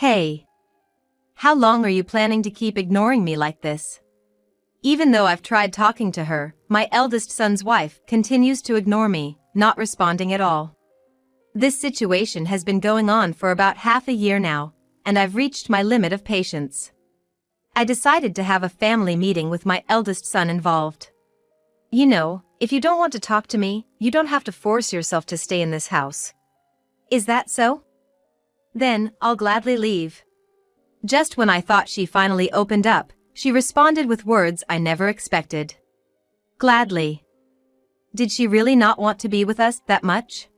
Hey, how long are you planning to keep ignoring me like this? Even though I've tried talking to her, my eldest son's wife continues to ignore me, not responding at all. This situation has been going on for about half a year now, and I've reached my limit of patience. I decided to have a family meeting with my eldest son involved. You know, if you don't want to talk to me, you don't have to force yourself to stay in this house. Is that so? Then, I'll gladly leave. Just when I thought she finally opened up, she responded with words I never expected. Gladly. Did she really not want to be with us that much?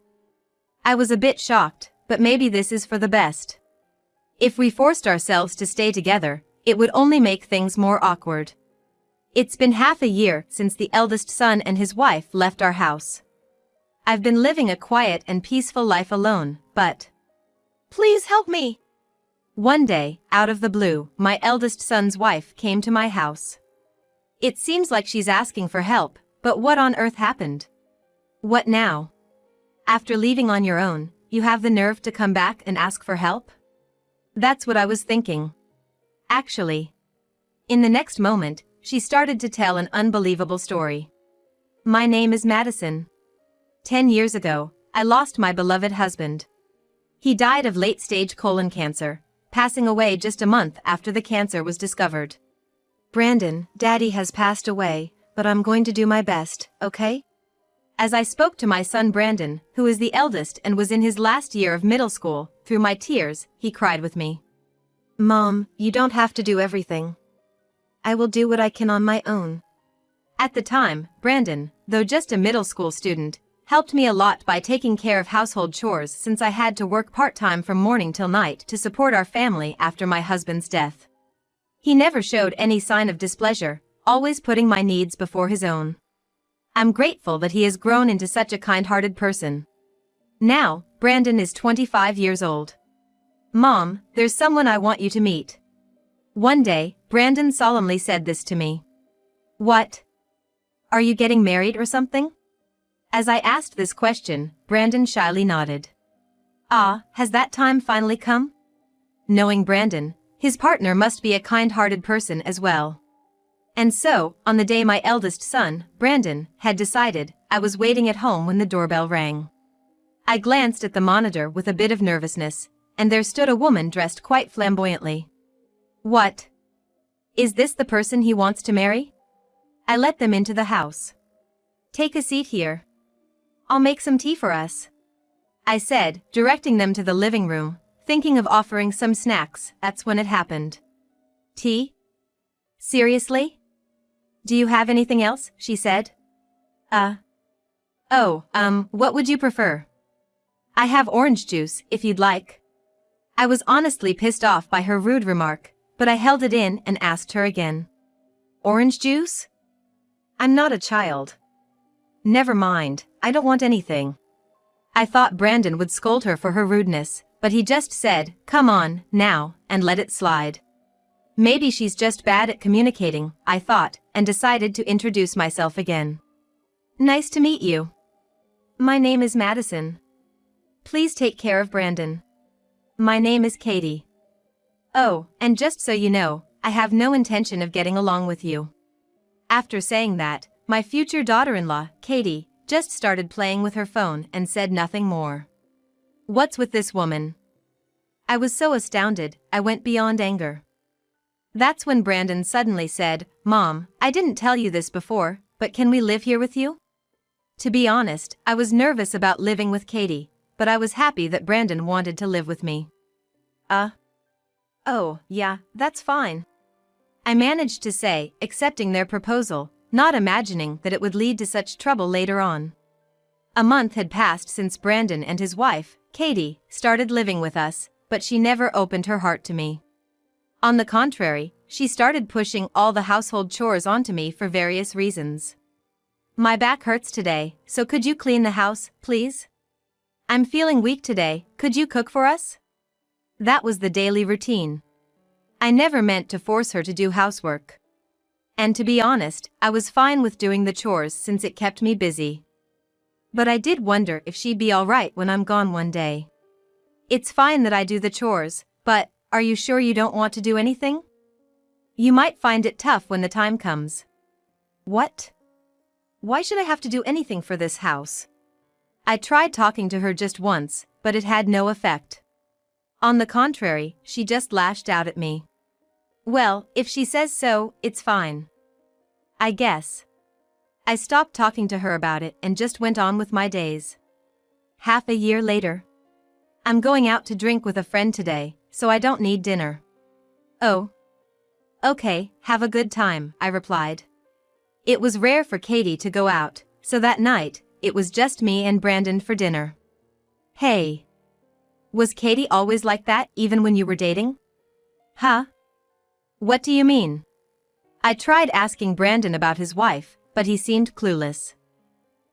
I was a bit shocked, but maybe this is for the best. If we forced ourselves to stay together, it would only make things more awkward. It's been half a year since the eldest son and his wife left our house. I've been living a quiet and peaceful life alone, but... Please help me! One day, out of the blue, my eldest son's wife came to my house. It seems like she's asking for help, but what on earth happened? What now? After leaving on your own, you have the nerve to come back and ask for help? That's what I was thinking. Actually. In the next moment, she started to tell an unbelievable story. My name is Madison. 10 years ago, I lost my beloved husband. He died of late-stage colon cancer, passing away just a month after the cancer was discovered. Brandon, Daddy has passed away, but I'm going to do my best, okay? As I spoke to my son Brandon, who is the eldest and was in his last year of middle school, through my tears, he cried with me. Mom, you don't have to do everything. I will do what I can on my own. At the time, Brandon, though just a middle school student, helped me a lot by taking care of household chores since I had to work part-time from morning till night to support our family after my husband's death. He never showed any sign of displeasure, always putting my needs before his own. I'm grateful that he has grown into such a kind-hearted person. Now, Brandon is 25 years old. Mom, there's someone I want you to meet. One day, Brandon solemnly said this to me. What? Are you getting married or something? As I asked this question, Brandon shyly nodded. Ah, has that time finally come? Knowing Brandon, his partner must be a kind-hearted person as well. And so, on the day my eldest son, Brandon, had decided, I was waiting at home when the doorbell rang. I glanced at the monitor with a bit of nervousness, and there stood a woman dressed quite flamboyantly. What? Is this the person he wants to marry? I let them into the house. Take a seat here. I'll make some tea for us, I said, directing them to the living room, thinking of offering some snacks. That's when it happened. Tea? Seriously? Do you have anything else? She said. What would you prefer? I have orange juice, if you'd like. I was honestly pissed off by her rude remark, but I held it in and asked her again. Orange juice? I'm not a child. Never mind, I don't want anything. I thought Brandon would scold her for her rudeness, but he just said, come on, now, and let it slide. Maybe she's just bad at communicating, I thought, and decided to introduce myself again. Nice to meet you. My name is Madison. Please take care of Brandon. My name is Katie. Oh, and just so you know, I have no intention of getting along with you. After saying that, my future daughter-in-law, Katie, just started playing with her phone and said nothing more. What's with this woman? I was so astounded, I went beyond anger. That's when Brandon suddenly said, Mom, I didn't tell you this before, but can we live here with you? To be honest, I was nervous about living with Katie, but I was happy that Brandon wanted to live with me. Oh, yeah, that's fine. I managed to say, accepting their proposal, not imagining that it would lead to such trouble later on. A month had passed since Brandon and his wife, Katie, started living with us, but she never opened her heart to me. On the contrary, she started pushing all the household chores onto me for various reasons. My back hurts today, so could you clean the house, please? I'm feeling weak today, could you cook for us? That was the daily routine. I never meant to force her to do housework. And to be honest, I was fine with doing the chores since it kept me busy. But I did wonder if she'd be alright when I'm gone one day. It's fine that I do the chores, but Are you sure you don't want to do anything? You might find it tough when the time comes. What? Why should I have to do anything for this house? I tried talking to her just once, but it had no effect. On the contrary, she just lashed out at me. Well, if she says so, it's fine. I guess. I stopped talking to her about it and just went on with my days. Half a year later. I'm going out to drink with a friend today, so I don't need dinner. Oh. Okay, have a good time, I replied. It was rare for Katie to go out, so that night, it was just me and Brandon for dinner. Hey. Was Katie always like that even when you were dating? Huh? What do you mean? I tried asking Brandon about his wife, but he seemed clueless.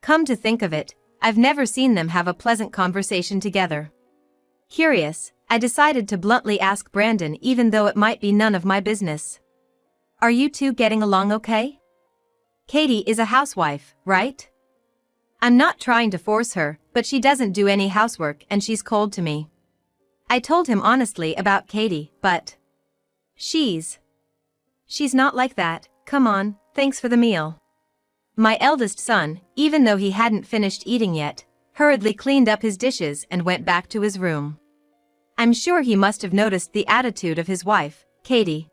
Come to think of it, I've never seen them have a pleasant conversation together. Curious, I decided to bluntly ask Brandon even though it might be none of my business. Are you two getting along okay? Katie is a housewife, right? I'm not trying to force her, but she doesn't do any housework and she's cold to me. I told him honestly about Katie, but she's not like that. Come on, thanks for the meal. My eldest son, even though he hadn't finished eating yet, hurriedly cleaned up his dishes and went back to his room. I'm sure he must have noticed the attitude of his wife, Katie.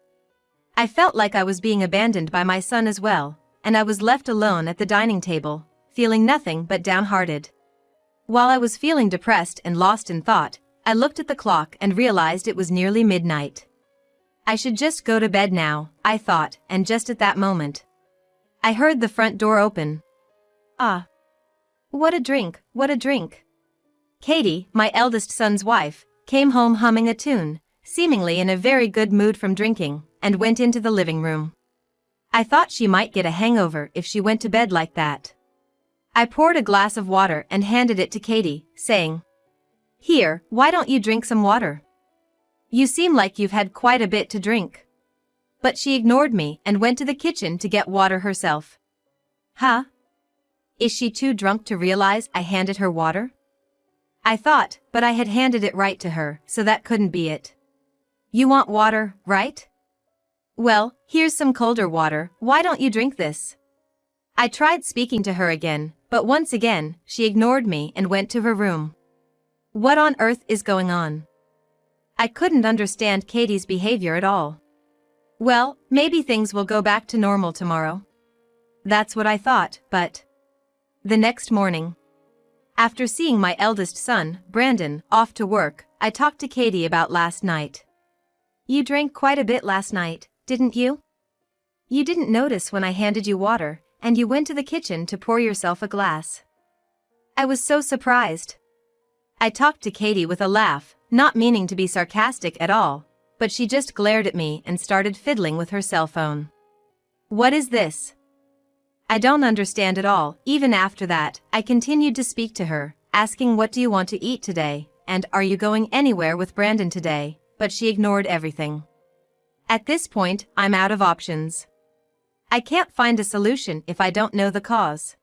I felt like I was being abandoned by my son as well, and I was left alone at the dining table, feeling nothing but downhearted. While I was feeling depressed and lost in thought, I looked at the clock and realized it was nearly midnight. I should just go to bed now, I thought, and just at that moment, I heard the front door open. Ah. What a drink, what a drink. Katie, my eldest son's wife, came home humming a tune, seemingly in a very good mood from drinking, and went into the living room. I thought she might get a hangover if she went to bed like that. I poured a glass of water and handed it to Katie, saying, "Here, why don't you drink some water? You seem like you've had quite a bit to drink." But she ignored me and went to the kitchen to get water herself. Huh? Is she too drunk to realize I handed her water? I thought, but I had handed it right to her, so that couldn't be it. You want water, right? Well, here's some colder water, why don't you drink this? I tried speaking to her again, but once again, she ignored me and went to her room. What on earth is going on? I couldn't understand Katie's behavior at all. Well, maybe things will go back to normal tomorrow. That's what I thought, but the next morning, after seeing my eldest son, Brandon, off to work, I talked to Katie about last night. You drank quite a bit last night, didn't you? You didn't notice when I handed you water, and you went to the kitchen to pour yourself a glass. I was so surprised. I talked to Katie with a laugh, not meaning to be sarcastic at all, but she just glared at me and started fiddling with her cell phone. What is this? I don't understand at all. Even after that, I continued to speak to her, asking what do you want to eat today, and are you going anywhere with Brandon today, but she ignored everything. At this point, I'm out of options. I can't find a solution if I don't know the cause.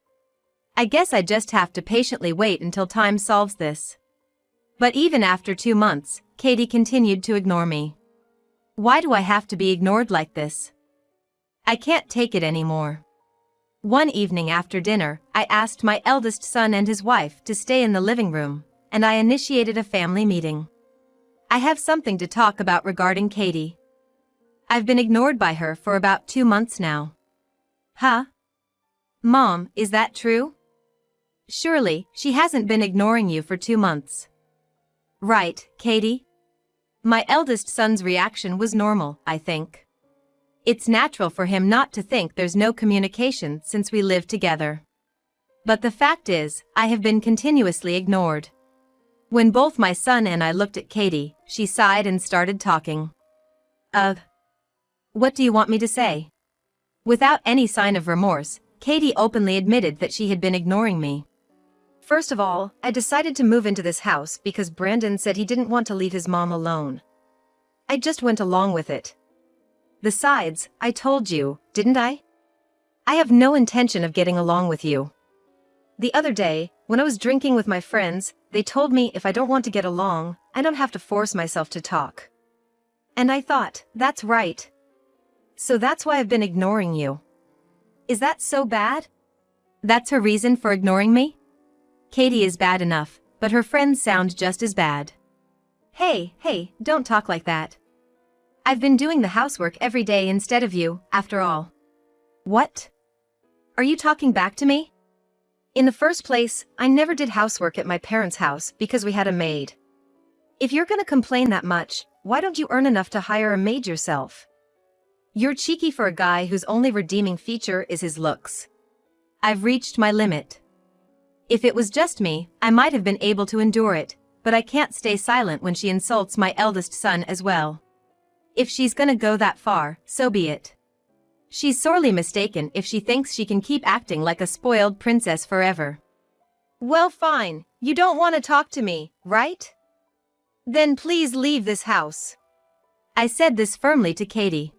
I guess I just have to patiently wait until time solves this. But even after 2 months, Katie continued to ignore me. Why do I have to be ignored like this? I can't take it anymore. One evening after dinner, I asked my eldest son and his wife to stay in the living room, and I initiated a family meeting. I have something to talk about regarding Katie. I've been ignored by her for about 2 months now. Huh? Mom, is that true? Surely, she hasn't been ignoring you for 2 months. Right, Katie? My eldest son's reaction was normal, I think. It's natural for him not to think there's no communication since we live together. But the fact is, I have been continuously ignored. When both my son and I looked at Katie, she sighed and started talking. What do you want me to say? Without any sign of remorse, Katie openly admitted that she had been ignoring me. First of all, I decided to move into this house because Brandon said he didn't want to leave his mom alone. I just went along with it. Besides, I told you, didn't I? I have no intention of getting along with you. The other day, when I was drinking with my friends, they told me if I don't want to get along, I don't have to force myself to talk. And I thought, that's right. So that's why I've been ignoring you. Is that so bad? That's her reason for ignoring me? Katie is bad enough, but her friends sound just as bad. Hey, don't talk like that. I've been doing the housework every day instead of you, after all. What? Are you talking back to me? In the first place, I never did housework at my parents' house because we had a maid. If you're gonna complain that much, why don't you earn enough to hire a maid yourself? You're cheeky for a guy whose only redeeming feature is his looks. I've reached my limit. If it was just me, I might have been able to endure it, but I can't stay silent when she insults my eldest son as well. If she's gonna go that far, so be it. She's sorely mistaken if she thinks she can keep acting like a spoiled princess forever. Well, fine, you don't want to talk to me, right? Then please leave this house. I said this firmly to Katie.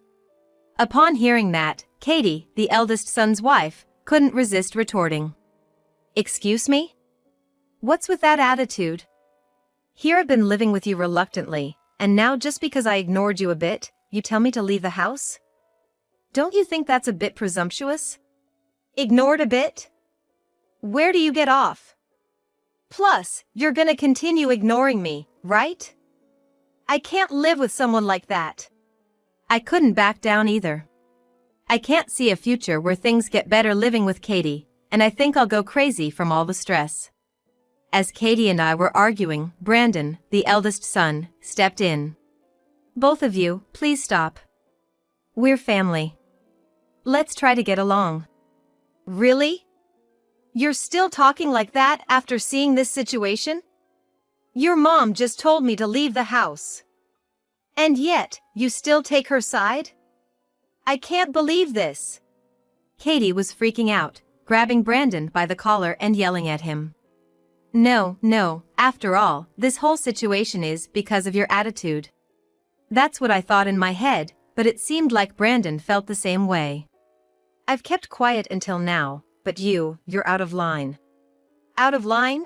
Upon hearing that, Katie, the eldest son's wife, couldn't resist retorting. Excuse me? What's with that attitude? Here I've been living with you reluctantly, and now just because I ignored you a bit, you tell me to leave the house? Don't you think that's a bit presumptuous? Ignored a bit? Where do you get off? Plus, you're gonna continue ignoring me, right? I can't live with someone like that. I couldn't back down either. I can't see a future where things get better living with Katie, and I think I'll go crazy from all the stress. As Katie and I were arguing, Brandon, the eldest son, stepped in. Both of you, please stop. We're family. Let's try to get along. Really? You're still talking like that after seeing this situation? Your mom just told me to leave the house. And yet, you still take her side? I can't believe this. Katie was freaking out, grabbing Brandon by the collar and yelling at him. No, after all, this whole situation is because of your attitude. That's what I thought in my head, but it seemed like Brandon felt the same way. I've kept quiet until now, but you're out of line. Out of line?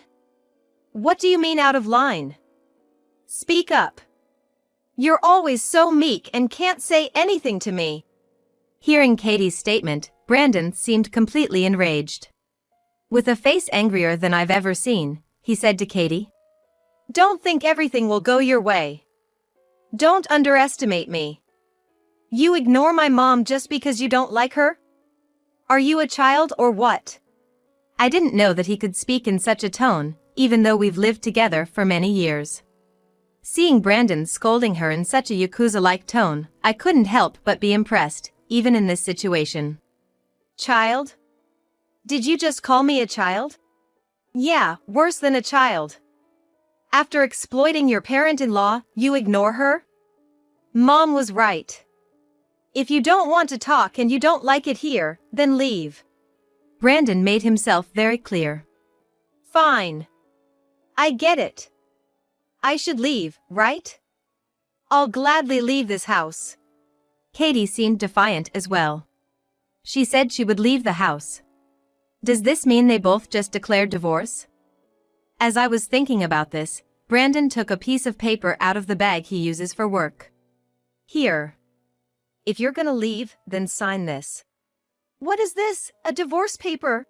What do you mean out of line? Speak up. You're always so meek and can't say anything to me. Hearing Katie's statement, Brandon seemed completely enraged. With a face angrier than I've ever seen, he said to Katie, "Don't think everything will go your way. Don't underestimate me. You ignore my mom just because you don't like her? Are you a child or what?" I didn't know that he could speak in such a tone, even though we've lived together for many years. Seeing Brandon scolding her in such a Yakuza-like tone, I couldn't help but be impressed, even in this situation. Child? Did you just call me a child? Yeah, worse than a child. After exploiting your parent-in-law, you ignore her? Mom was right. If you don't want to talk and you don't like it here, then leave. Brandon made himself very clear. Fine. I get it. I should leave, right? I'll gladly leave this house. Katie seemed defiant as well. She said she would leave the house. Does this mean they both just declared divorce? As I was thinking about this, Brandon took a piece of paper out of the bag he uses for work. Here. If you're gonna leave, then sign this. What is this? A divorce paper?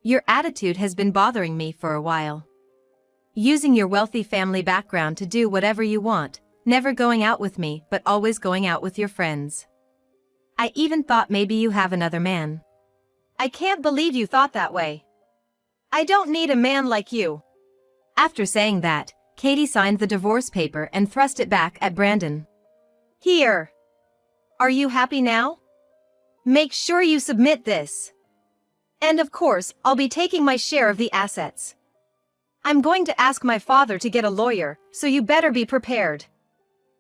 Your attitude has been bothering me for a while. Using your wealthy family background to do whatever you want, never going out with me but always going out with your friends. I even thought maybe you have another man. I can't believe you thought that way. I don't need a man like you. After saying that, Katie signed the divorce paper and thrust it back at Brandon. Here. Are you happy now? Make sure you submit this. And of course, I'll be taking my share of the assets. I'm going to ask my father to get a lawyer, so you better be prepared.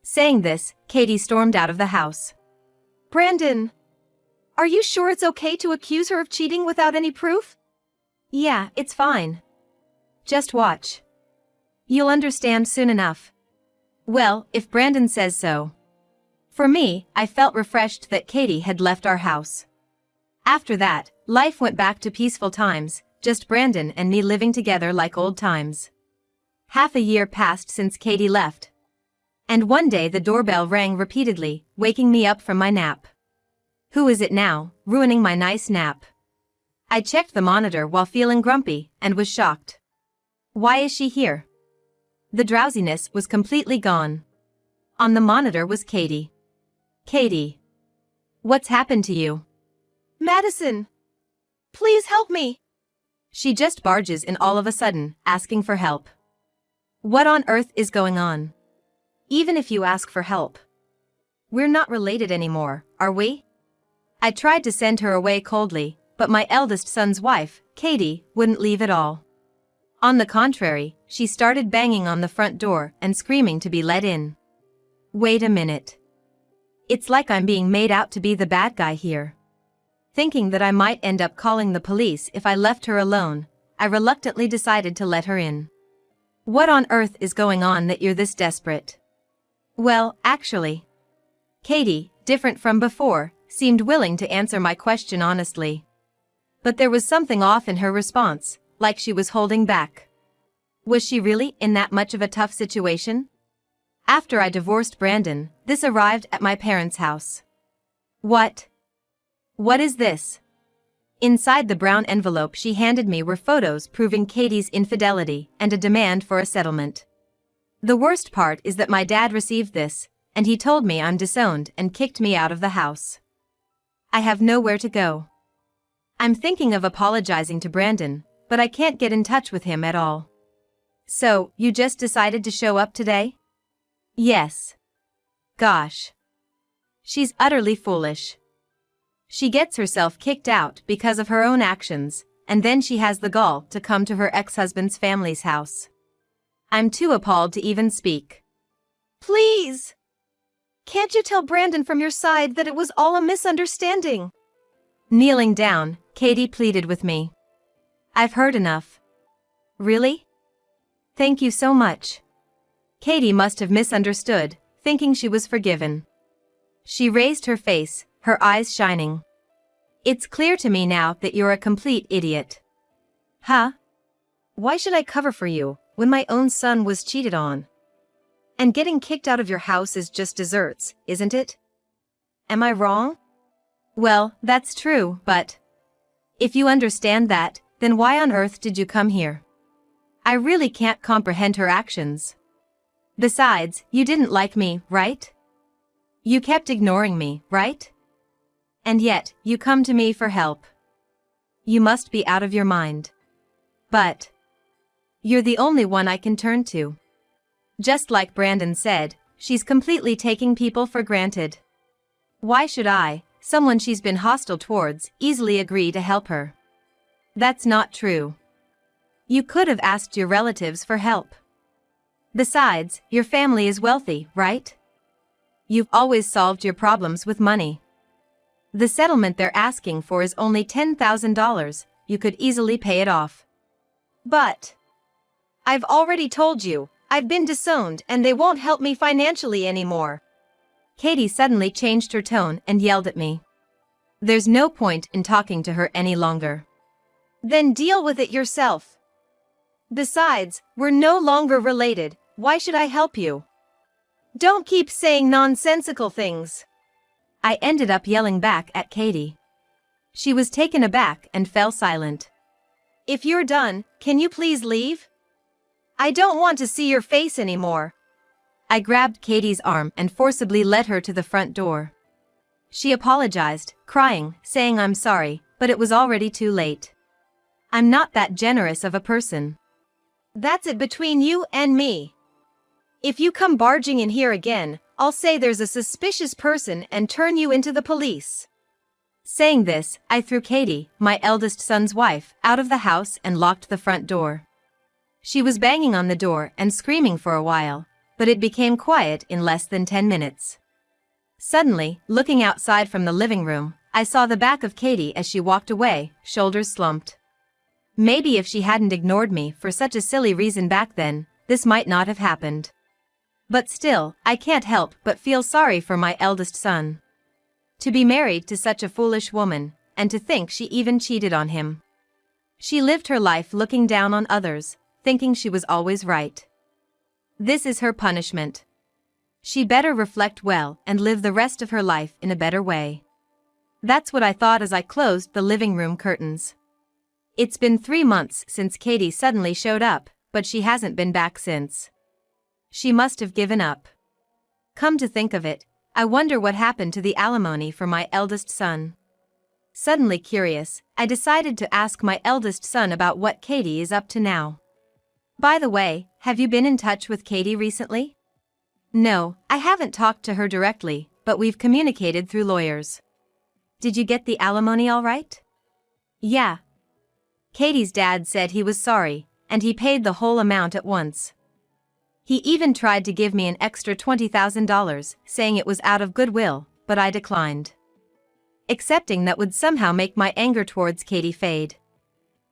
Saying this, Katie stormed out of the house. Brandon, are you sure it's okay to accuse her of cheating without any proof? Yeah, it's fine. Just watch. You'll understand soon enough. Well, if Brandon says so. For me, I felt refreshed that Katie had left our house. After that, life went back to peaceful times, just Brandon and me living together like old times. Half a year passed since Katie left. And one day the doorbell rang repeatedly, waking me up from my nap. Who is it now, ruining my nice nap? I checked the monitor while feeling grumpy, and was shocked. Why is she here? The drowsiness was completely gone. On the monitor was Katie. Katie. What's happened to you? Madison! Please help me! She just barges in all of a sudden, asking for help. What on earth is going on? Even if you ask for help. We're not related anymore, are we? I tried to send her away coldly, but my eldest son's wife, Katie, wouldn't leave at all. On the contrary, she started banging on the front door and screaming to be let in. Wait a minute. It's like I'm being made out to be the bad guy here. Thinking that I might end up calling the police if I left her alone, I reluctantly decided to let her in. What on earth is going on that you're this desperate? Well, actually, Katie, different from before, seemed willing to answer my question honestly. But there was something off in her response, like she was holding back. Was she really in that much of a tough situation? After I divorced Brandon, this arrived at my parents' house. What? What is this? Inside the brown envelope she handed me were photos proving Katie's infidelity and a demand for a settlement. The worst part is that my dad received this, and he told me I'm disowned and kicked me out of the house. I have nowhere to go. I'm thinking of apologizing to Brandon, but I can't get in touch with him at all. So, you just decided to show up today? Yes. Gosh. She's utterly foolish. She gets herself kicked out because of her own actions, and then she has the gall to come to her ex-husband's family's house. I'm too appalled to even speak. Please! Can't you tell Brandon from your side that it was all a misunderstanding? Kneeling down, Katie pleaded with me. I've heard enough. Really? Thank you so much. Katie must have misunderstood, thinking she was forgiven. She raised her face, her eyes shining. It's clear to me now that you're a complete idiot. Huh? Why should I cover for you, when my own son was cheated on? And getting kicked out of your house is just desserts, isn't it? Am I wrong? Well, that's true, but if you understand that, then why on earth did you come here? I really can't comprehend her actions. Besides, you didn't like me, right? You kept ignoring me, right? And yet, you come to me for help. You must be out of your mind. But you're the only one I can turn to. Just like Brandon said, she's completely taking people for granted. Why should I, someone she's been hostile towards, easily agree to help her? That's not true. You could have asked your relatives for help. Besides, your family is wealthy, right? You've always solved your problems with money. The settlement they're asking for is only $10,000, you could easily pay it off. But I've already told you, I've been disowned and they won't help me financially anymore. Katie suddenly changed her tone and yelled at me. There's no point in talking to her any longer. Then deal with it yourself. Besides, we're no longer related, why should I help you? Don't keep saying nonsensical things. I ended up yelling back at Katie. She was taken aback and fell silent. If you're done, can you please leave? I don't want to see your face anymore. I grabbed Katie's arm and forcibly led her to the front door. She apologized, crying, saying I'm sorry, but it was already too late. I'm not that generous of a person. That's it between you and me. If you come barging in here again, I'll say there's a suspicious person and turn you into the police. Saying this, I threw Katie, my eldest son's wife, out of the house and locked the front door. She was banging on the door and screaming for a while, but it became quiet in less than 10 minutes. Suddenly, looking outside from the living room, I saw the back of Katie as she walked away, shoulders slumped. Maybe if she hadn't ignored me for such a silly reason back then, this might not have happened. But still, I can't help but feel sorry for my eldest son. To be married to such a foolish woman, and to think she even cheated on him. She lived her life looking down on others, thinking she was always right. This is her punishment. She better reflect well and live the rest of her life in a better way. That's what I thought as I closed the living room curtains. It's been 3 months since Katie suddenly showed up, but she hasn't been back since. She must have given up. Come to think of it, I wonder what happened to the alimony for my eldest son. Suddenly curious, I decided to ask my eldest son about what Katie is up to now. By the way, have you been in touch with Katie recently? No, I haven't talked to her directly, but we've communicated through lawyers. Did you get the alimony all right? Yeah. Katie's dad said he was sorry, and he paid the whole amount at once. He even tried to give me an extra $20,000, saying it was out of goodwill, but I declined. Accepting that would somehow make my anger towards Katie fade.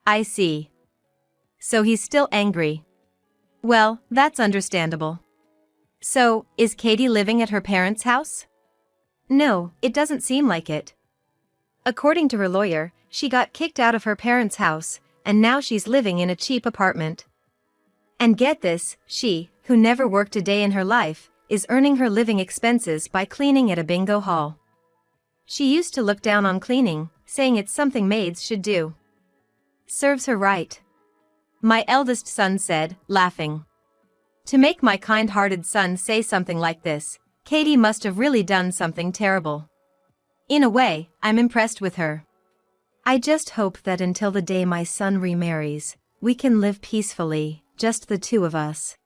I see. So he's still angry. Well, that's understandable. So, is Katie living at her parents' house? No, it doesn't seem like it. According to her lawyer, she got kicked out of her parents' house, and now she's living in a cheap apartment. And get this, she, who never worked a day in her life, is earning her living expenses by cleaning at a bingo hall. She used to look down on cleaning, saying it's something maids should do. Serves her right. My eldest son said, laughing. To make my kind-hearted son say something like this, Katie must have really done something terrible. In a way, I'm impressed with her. I just hope that until the day my son remarries, we can live peacefully, just the two of us.